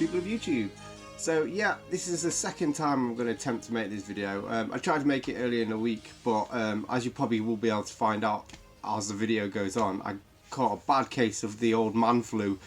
people of YouTube. So yeah, this is the second time I'm going to attempt to make this video. I tried to make it earlier in the week, but as you probably will be able to find out as the video goes on, I caught a bad case of the old man flu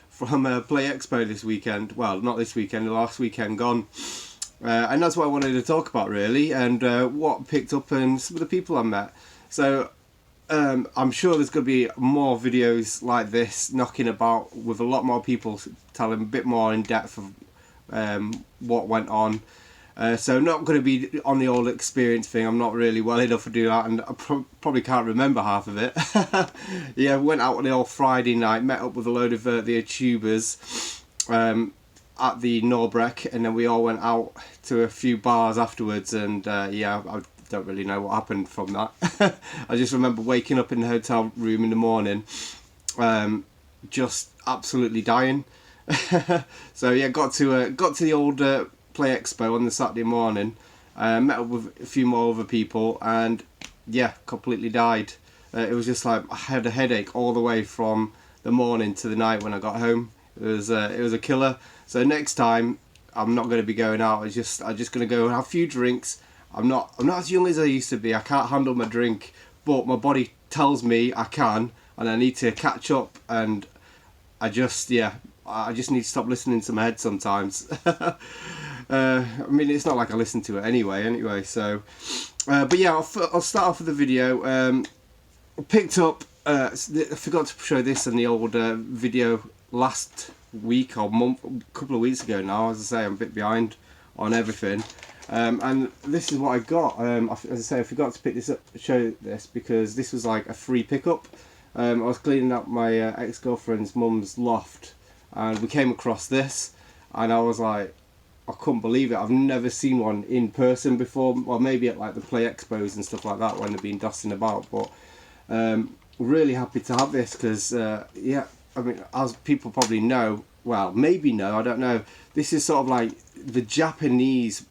from Play Expo this weekend. Well, not this weekend, the last weekend gone. And that's what I wanted to talk about really, and what picked up and some of the people I met. So I'm sure there's going to be more videos like this knocking about with a lot more people telling a bit more in depth of what went on. So not going to be on the old experience thing. I'm not really well enough to do that, and I probably can't remember half of it. Yeah, went out on the old Friday night, met up with a load of the tubers at the Norbreck, and then we all went out to a few bars afterwards, and yeah, I don't really know what happened from that. I just remember waking up in the hotel room in the morning, just absolutely dying. So yeah, got to the old Play Expo on the Saturday morning, met up with a few more other people, and yeah, completely died. It was just like I had a headache all the way from the morning to the night when I got home. It was a killer. So next time I'm not going to be going out. I'm just going to go and have a few drinks. I'm not as young as I used to be. I can't handle my drink, but my body tells me I can, and I need to catch up. And I just need to stop listening to my head sometimes. I mean, it's not like I listen to it anyway. So, but yeah, I'll start off with the video. I picked up. I forgot to show this in the old video last week or month, a couple of weeks ago now. As I say, I'm a bit behind on everything. And this is what I got. As I say, I forgot to pick this up, show this, because this was like a free pickup. I was cleaning up my ex-girlfriend's mum's loft, and we came across this, and I was like, I couldn't believe it. I've never seen one in person before. Well, maybe at like the Play Expos and stuff like that when they've been dusting about, but really happy to have this, because yeah, I mean, as people probably know, well, maybe know, I don't know, this is sort of like the Japanese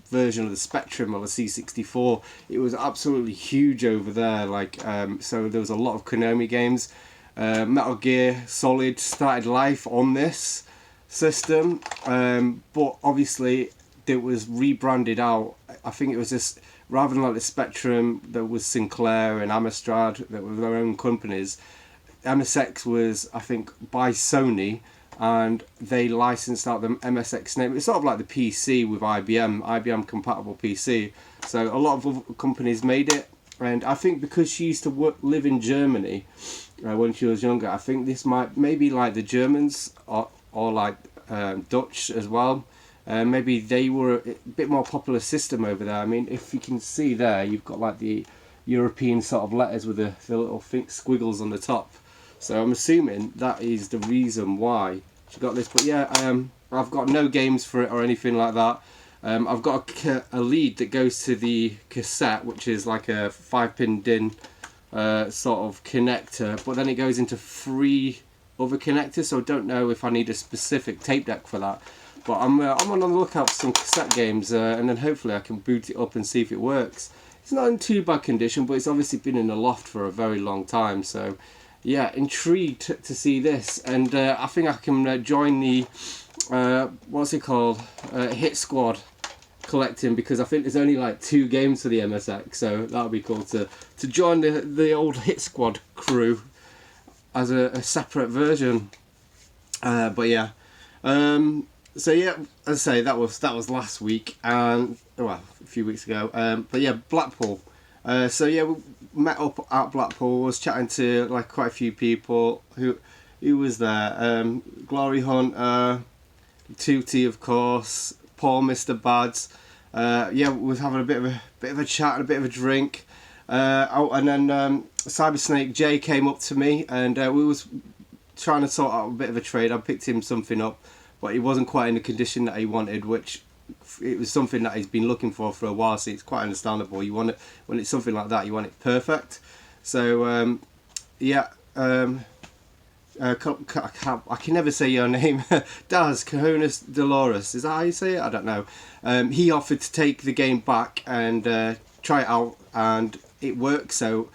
version of the Spectrum or the C64. It was absolutely huge over there, like so there was a lot of Konami games. Metal Gear Solid started life on this system, but obviously it was rebranded out. I think it was just, rather than like the Spectrum, there was Sinclair and Amstrad that were their own companies. MSX was, I think, by Sony, and they licensed out the MSX name. It's sort of like the PC with IBM compatible PC. So a lot of other companies made it, and I think because she used to live in Germany when she was younger, I think this might maybe like the Germans or like Dutch as well. Maybe they were a bit more popular system over there. I mean, if you can see there, you've got like the European sort of letters with the little squiggles on the top. So I'm assuming that is the reason why she got this. But yeah, I've got no games for it or anything like that. I've got a lead that goes to the cassette, which is like a 5-pin DIN sort of connector, but then it goes into 3 other connectors, so I don't know if I need a specific tape deck for that. But I'm on the lookout for some cassette games, and then hopefully I can boot it up and see if it works. It's not in too bad condition, but it's obviously been in the loft for a very long time, so yeah, intrigued to see this. And I think I can join the what's it called, Hit Squad collecting, because I think there's only like 2 games for the MSX, so that would be cool to join the old Hit Squad crew as a separate version. But yeah, so yeah, as I say, that was last week, and well, a few weeks ago. But yeah, Blackpool. So yeah, we met up at Blackpool. Was chatting to like quite a few people who was there. Glory Hunter, Tootie, of course, Paul, Mr. Bads. Yeah, we was having a bit of a chat and a bit of a drink. And then Cyber Snake Jay came up to me, and we was trying to sort out a bit of a trade. I picked him something up, but he wasn't quite in the condition that he wanted, which it was something that he's been looking for a while, so it's quite understandable. You want it, when it's something like that, you want it perfect. So yeah, I can never say your name. Daz Cajonas Dolores, is that how you say it? I don't know. He offered to take the game back and try it out, and it works. So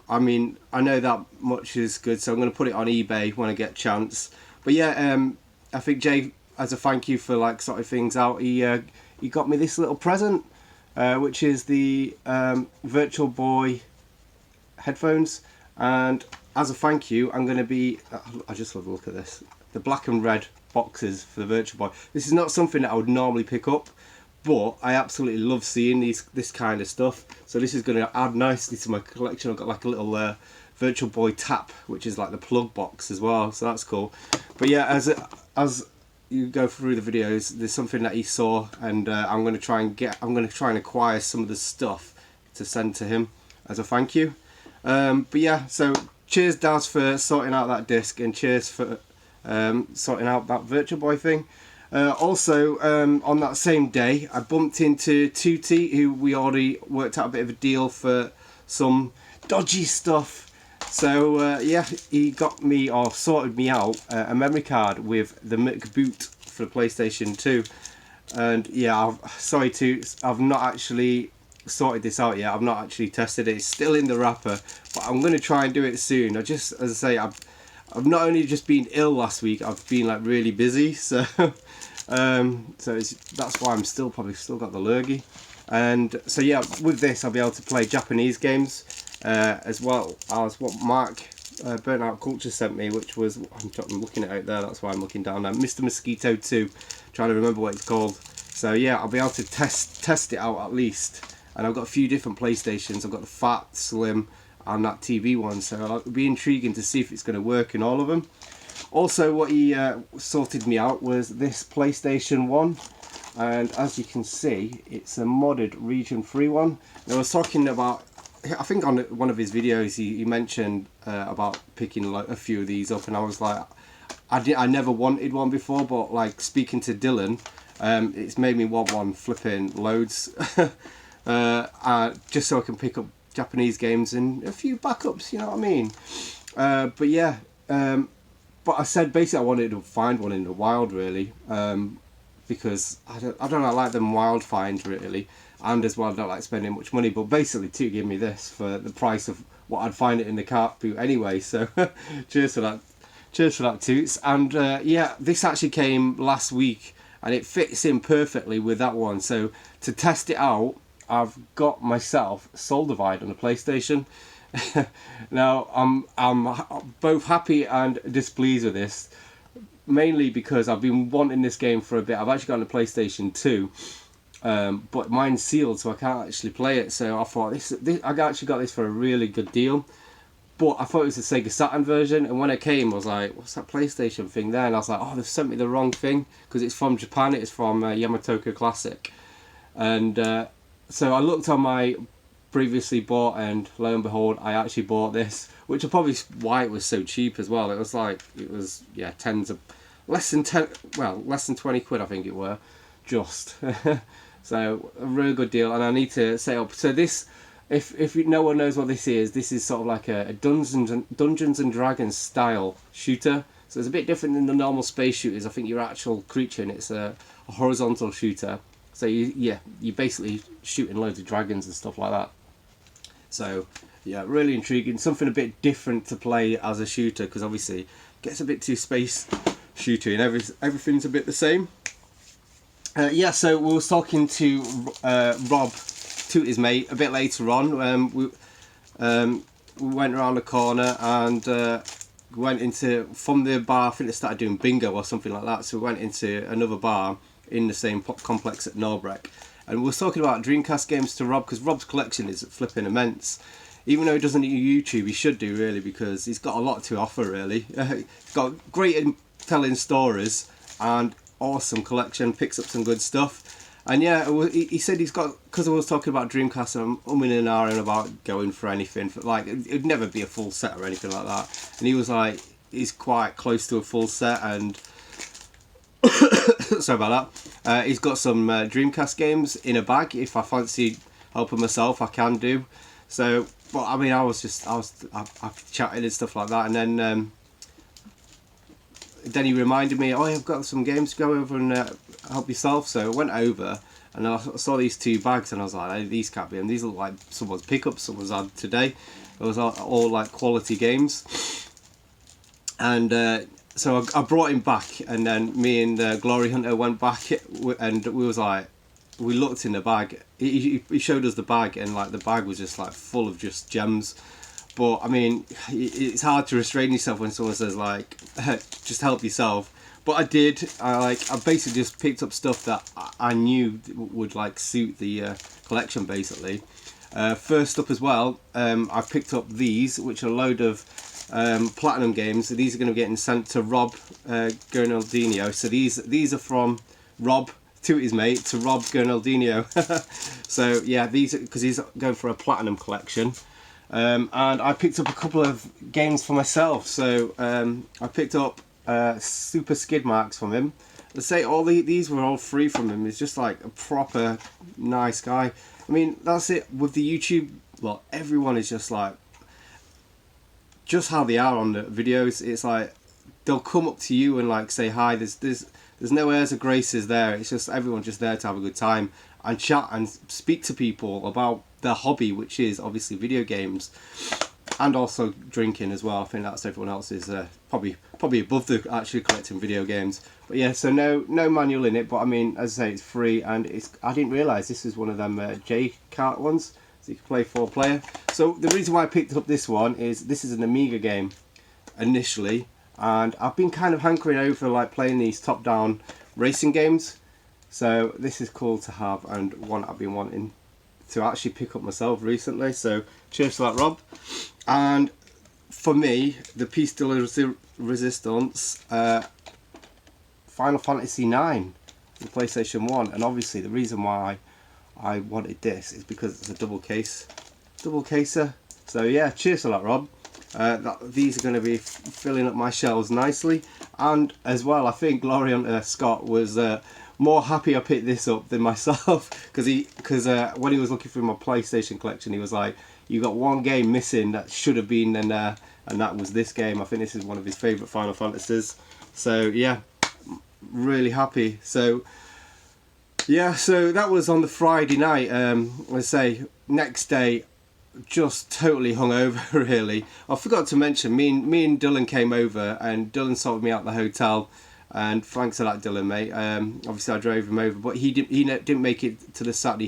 I mean, I know that much is good, so I'm going to put it on eBay when I get a chance. But yeah, I think Jay as a thank you for like sorting things out, he got me this little present, which is the Virtual Boy headphones. And as a thank you, I'm going to be, I just love the look at this, the black and red boxes for the Virtual Boy. This is not something that I would normally pick up, but I absolutely love seeing this kind of stuff. So this is going to add nicely to my collection. I've got like a little Virtual Boy tap, which is like the plug box as well, so that's cool. But yeah, as you go through the videos, there's something that he saw, and I'm going to try and acquire some of the stuff to send to him as a thank you. But yeah, so cheers Daz for sorting out that disc, and cheers for sorting out that Virtual Boy thing. Also, on that same day, I bumped into Tootie, who we already worked out a bit of a deal for some dodgy stuff. So yeah, he got me, or sorted me out, a memory card with the McBoot for the PlayStation 2. And yeah, sorry Toots, I've not actually sorted this out yet. I've not actually tested it. It's still in the wrapper, but I'm going to try and do it soon. As I say, I've not only just been ill last week, I've been like really busy, so that's why I'm probably still got the lurgy. And so yeah, with this I'll be able to play Japanese games as well as what Mark Burnt Out Culture sent me, which was, I'm looking at it there, that's why I'm looking down now, Mr. Mosquito 2, trying to remember what it's called. So yeah, I'll be able to test it out at least. And I've got a few different PlayStations. I've got the Fat, Slim and that TV one, so it'll be intriguing to see if it's going to work in all of them. Also, what he sorted me out was this PlayStation 1, and as you can see, it's a modded Region 3 one. And I was talking about, I think on one of his videos he mentioned about picking like a few of these up, and I was like, I never wanted one before, but like speaking to Dylan, it's made me want one flipping loads. Just so I can pick up Japanese games and a few backups, you know what I mean? But yeah, but I said basically I wanted to find one in the wild, really, because I don't know, I like them wild finds really, and as well I don't like spending much money. But basically, to give me this for the price of what I'd find it in the cart boot anyway. So cheers for that, Toots. And yeah, this actually came last week, and it fits in perfectly with that one. So to test it out, I've got myself Soul Divide on the PlayStation. Now I'm both happy and displeased with this, mainly because I've been wanting this game for a bit. I've actually got a PlayStation 2, but mine's sealed, so I can't actually play it. So I thought I actually got this for a really good deal. But I thought it was the Sega Saturn version, and when it came, I was like, what's that PlayStation thing there? And I was like, oh, they've sent me the wrong thing, because it's from Japan. It's from Yamatoko Classic. And so I looked on my previously bought, and lo and behold, I actually bought this, which is probably why it was so cheap as well. It was yeah, less than 20 quid, I think it were, just. So a really good deal, and I need to set up. So this, if no one knows what this is sort of like a Dungeons and Dragons style shooter. So it's a bit different than the normal space shooters. I think your actual creature, and it's a horizontal shooter. So you're basically shooting loads of dragons and stuff like that. So yeah, really intriguing. Something a bit different to play as a shooter, because obviously it gets a bit too space shooty and everything's a bit the same. Yeah, so we were talking to Rob, Tootie's mate, a bit later on. We went around the corner and went from the bar. I think they started doing bingo or something like that. So we went into another bar in the same complex at Norbreck, and we were talking about Dreamcast games to Rob, because Rob's collection is flipping immense. Even though he doesn't do YouTube, he should do really, because he's got a lot to offer really. He's got great in telling stories and awesome collection, picks up some good stuff. And yeah, he said he's got, because I was talking about Dreamcast and I'm umming and ahhing about going for anything, like it'd never be a full set or anything like that, and he was like, he's quite close to a full set, and sorry about that. He's got some Dreamcast games in a bag. If I fancy helping myself, I can do. So, but I mean, I chatted and stuff like that, and then he reminded me, oh, I've got some games to go over and help yourself. So I went over and I saw these two bags, and I was like, hey, these can't be them. These look like someone's pickup, someone's had today. It was all like quality games, and so I brought him back, and then me and Glory Hunter went back, and we was like, we looked in the bag. He showed us the bag, and like the bag was just like full of just gems. But I mean, it's hard to restrain yourself when someone says like, just help yourself. But I did. I basically just picked up stuff that I knew would like suit the collection basically. First up as well, I've picked up these, which are a load of platinum games. So these are going to be getting sent to Rob Gernaldinho. So these are from Rob to his mate, to Rob Gernaldinho. So yeah, these because he's going for a platinum collection. And I picked up a couple of games for myself. So I picked up Super Skid Marks from him. Let's say these were all free from him. He's just like a proper nice guy. I mean, that's it with the YouTube lot. Everyone is just like, just how they are on the videos. It's like they'll come up to you and like say hi. There's no airs or graces there. It's just everyone's just there to have a good time and chat and speak to people about their hobby, which is obviously video games, and also drinking as well. I think that's everyone else's probably above the actually collecting video games. But yeah, so no manual in it, but I mean, as I say, it's free, and I didn't realise this is one of them J-Cart ones, so you can play 4-player. So the reason why I picked up this one is this is an Amiga game initially, and I've been kind of hankering over like playing these top-down racing games. So this is cool to have, and one I've been wanting to actually pick up myself recently. So cheers to that, Rob. And for me, the piece de resistance, Final Fantasy IX, the PlayStation 1, and obviously the reason why I wanted this is because it's a double caser. So yeah, cheers to that, Rob. These are going to be filling up my shelves nicely, and as well, I think Glory Hunter Scott was more happy I picked this up than myself, because when he was looking through my PlayStation collection, he was like, "You got one game missing that should have been in there," and that was this game. I think this is one of his favourite Final Fantasies. So yeah, really happy. So yeah, so that was on the Friday night. Let's say next day, just totally hungover. Really, I forgot to mention me and Dylan came over, and Dylan sorted me out the hotel. And thanks to that, Dylan, mate. Obviously, I drove him over, but he didn't make it to the Saturday.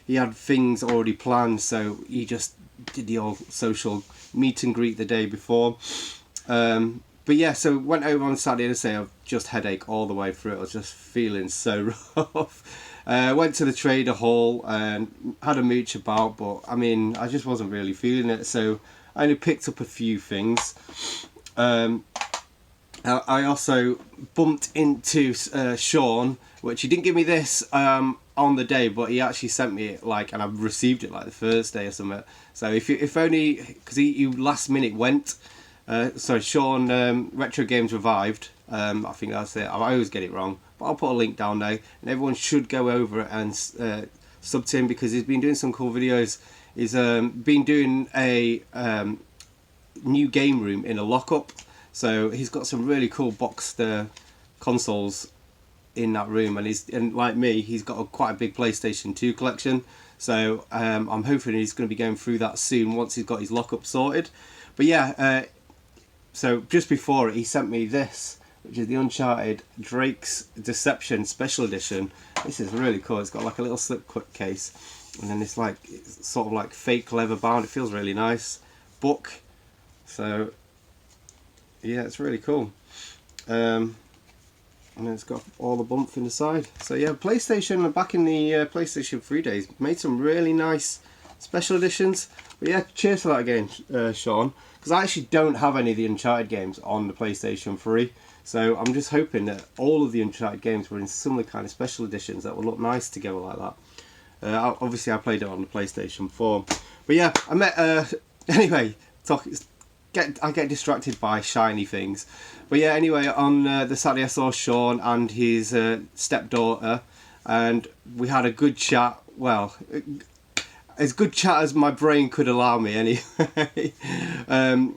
He had things already planned, so he just did the old social meet and greet the day before. But yeah, so went over on Saturday, and I say I've just headache all the way through. I was just feeling so rough. Went to the Trader Hall and had a mooch about, but I mean, I just wasn't really feeling it, so I only picked up a few things. I also bumped into Sean, which he didn't give me this on the day, but he actually sent me it like, and I received it like the first day or something. So if only because he last minute went. Sorry, Sean, Retro Games Revived. I think that's it. I always get it wrong, but I'll put a link down there, and everyone should go over and sub to him, because he's been doing some cool videos. He's been doing a new game room in a lockup. So he's got some really cool boxed consoles in that room, and like me, he's got quite a big PlayStation 2 collection. So I'm hoping he's going to be going through that soon once he's got his lockup sorted. But yeah, so just before it, he sent me this, which is the Uncharted Drake's Deception Special Edition. This is really cool. It's got like a little slip case, and then it's sort of like fake leather bound. It feels really nice. Book. So yeah, it's really cool. And then it's got all the bump in the side. So yeah, PlayStation, back in the PlayStation 3 days, made some really nice special editions. But yeah, cheers for that again, Sean. Because I actually don't have any of the Uncharted games on the PlayStation 3. So I'm just hoping that all of the Uncharted games were in similar kind of special editions that will look nice together like that. Obviously I played it on the PlayStation 4. But yeah, I met... anyway, I get distracted by shiny things. But yeah, anyway, on the Saturday I saw Sean and his stepdaughter, and we had a good chat. Well, as good chat as my brain could allow me anyway.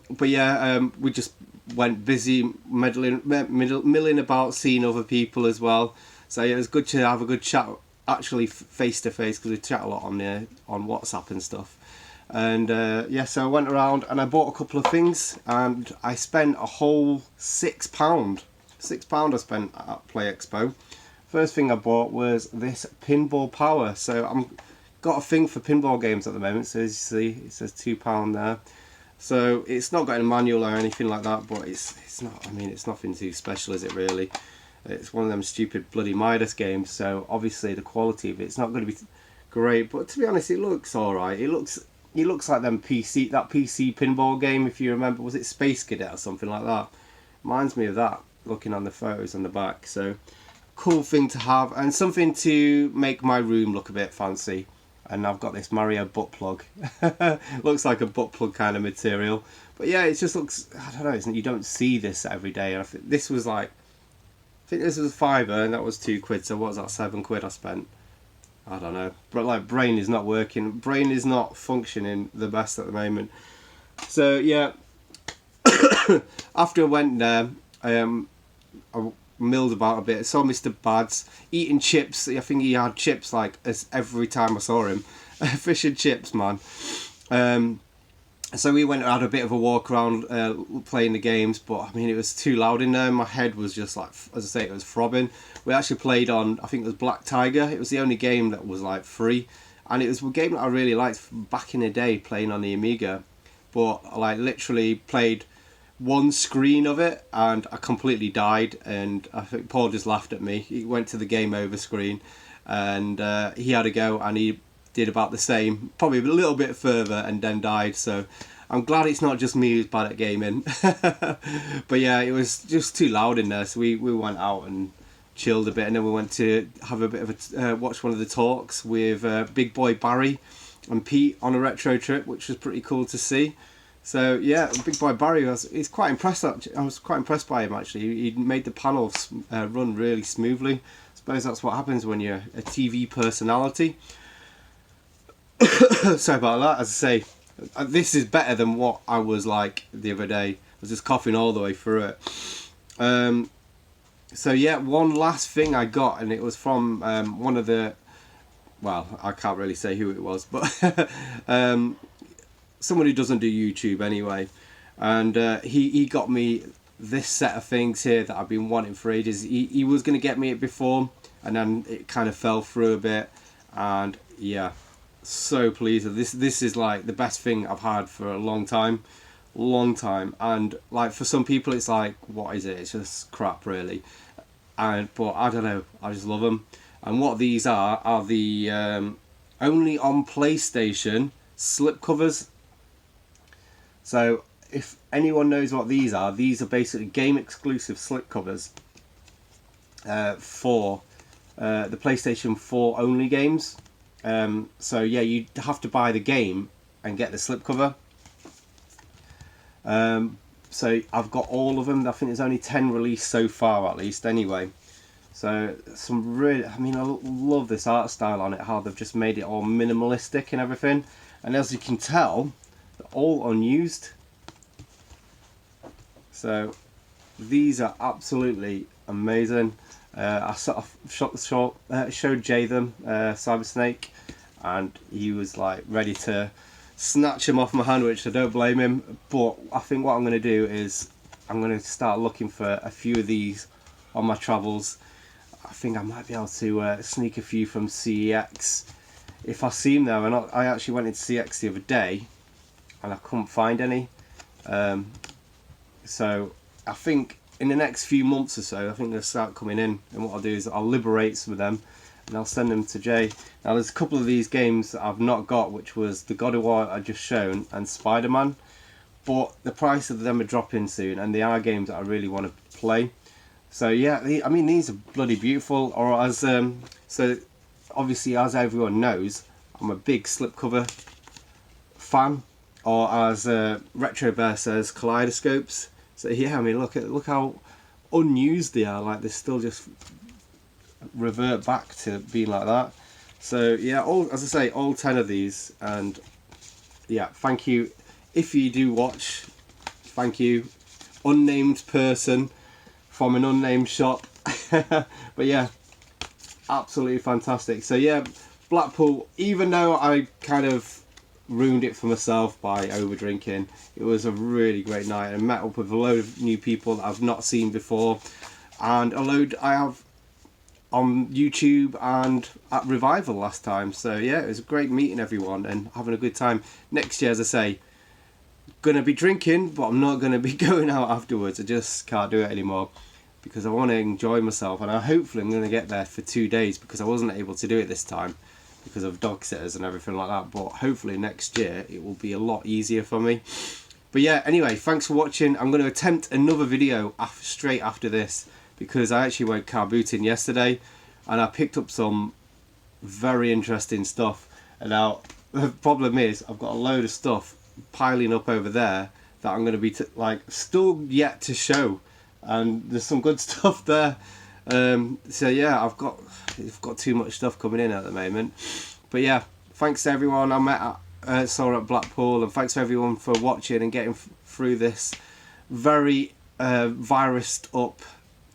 But yeah, we just went busy milling about, seeing other people as well. So yeah, it was good to have a good chat, actually face to face, because we chat a lot on WhatsApp and stuff. And yeah, so I went around and I bought a couple of things, and I spent a whole £6. £6 I spent at Play Expo. First thing I bought was this pinball power. So I'm got a thing for pinball games at the moment. So as you see, it says £2 there. So it's not got a manual or anything like that, but it's not. I mean, it's nothing too special, is it really? It's one of them stupid bloody Midas games. So obviously the quality of it's not going to be great. But to be honest, it looks all right. It looks like that PC pinball game. If you remember, was it Space Cadet or something like that? Reminds me of that. Looking on the photos on the back. So cool thing to have, and something to make my room look a bit fancy. And I've got this Mario butt plug. Looks like a butt plug kind of material, but yeah, it just looks, I don't know, you don't see this every day. And I think this was like, I think this was £5 and that was £2. So what was that, £7 I spent? I don't know, but like brain is not working, brain is not functioning the best at the moment. So yeah, after I went there, I milled about a bit. I saw Mr. Bads eating chips. I think he had chips like as every time I saw him. Fish and chips, man. So we went and had a bit of a walk around playing the games, but I mean it was too loud in there. My head was just like, as I say, it was throbbing. We actually played on, I think it was Black Tiger. It was the only game that was like free, and it was a game that I really liked back in the day, playing on the Amiga. But I like literally played one screen of it and I completely died, and I think Paul just laughed at me. He went to the game over screen and he had a go and he did about the same, probably a little bit further, and then died. So I'm glad it's not just me who's bad at gaming. But yeah, it was just too loud in there, so we went out and chilled a bit, and then we went to have a bit of a watch one of the talks with Big Boy Barry and Pete on a retro trip, which was pretty cool to see. So yeah, Big Boy Barry he's quite impressed. I was quite impressed by him actually. He made the panels run really smoothly. I suppose that's what happens when you're a TV personality. Sorry about that. As I say, this is better than what I was like the other day. I was just coughing all the way through it. So yeah, one last thing I got, and it was from one of the, well, I can't really say who it was, but someone who doesn't do YouTube anyway, and he got me this set of things here that I've been wanting for ages. He was going to get me it before, and then it kind of fell through a bit, and yeah, so pleased. This is like the best thing I've had for a long time, and like for some people it's like, what is it? It's just crap really, but I don't know, I just love them. And what these are the only on PlayStation slip covers. So if anyone knows what these are basically game exclusive slip covers for the PlayStation 4 only games. So yeah, you have to buy the game and get the slipcover. So I've got all of them. I think there's only 10 released so far, at least anyway. So some really, I mean, I love this art style on it, how they've just made it all minimalistic and everything. And as you can tell, they're all unused. So these are absolutely amazing. I sort of showed Jay them, Cyber Snake, and he was like ready to snatch him off my hand, which I don't blame him. But I think what I'm going to do is I'm going to start looking for a few of these on my travels. I think I might be able to sneak a few from CEX if I see them there. And I actually went into CEX the other day and I couldn't find any. So I think in the next few months or so, I think they'll start coming in, and what I'll do is I'll liberate some of them and I'll send them to Jay. Now there's a couple of these games that I've not got, which was the God of War I just shown and Spider-Man, but the price of them are dropping soon, and they are games that I really want to play. So yeah, I mean, these are bloody beautiful. Or as so obviously, as everyone knows, I'm a big slipcover fan, or as Retro Bear says, kaleidoscopes. So yeah, I mean, look how unused they are. Like they still just revert back to being like that. So yeah, as I say, all 10 of these, and yeah, thank you if you do watch. Thank you, unnamed person from an unnamed shop. But yeah, absolutely fantastic. So yeah, Blackpool. Even though I kind of ruined it for myself by over drinking. It was a really great night, and met up with a load of new people that I've not seen before, and a load I have on YouTube and at Revival last time. So yeah, it was great meeting everyone and having a good time. Next year, as I say, gonna be drinking, but I'm not gonna be going out afterwards. I just can't do it anymore because I want to enjoy myself, and hopefully I'm gonna get there for 2 days because I wasn't able to do it this time because of dog sitters and everything like that. But hopefully next year it will be a lot easier for me. But yeah, anyway, thanks for watching. I'm going to attempt another video straight after this because I actually went car booting yesterday and I picked up some very interesting stuff. And now the problem is I've got a load of stuff piling up over there that I'm going to be still yet to show, and there's some good stuff there. So yeah, I've got too much stuff coming in at the moment. But yeah, thanks to everyone I met at Blackpool, and thanks to everyone for watching and getting through this very virused up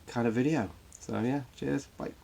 kind of video. So yeah, cheers, bye.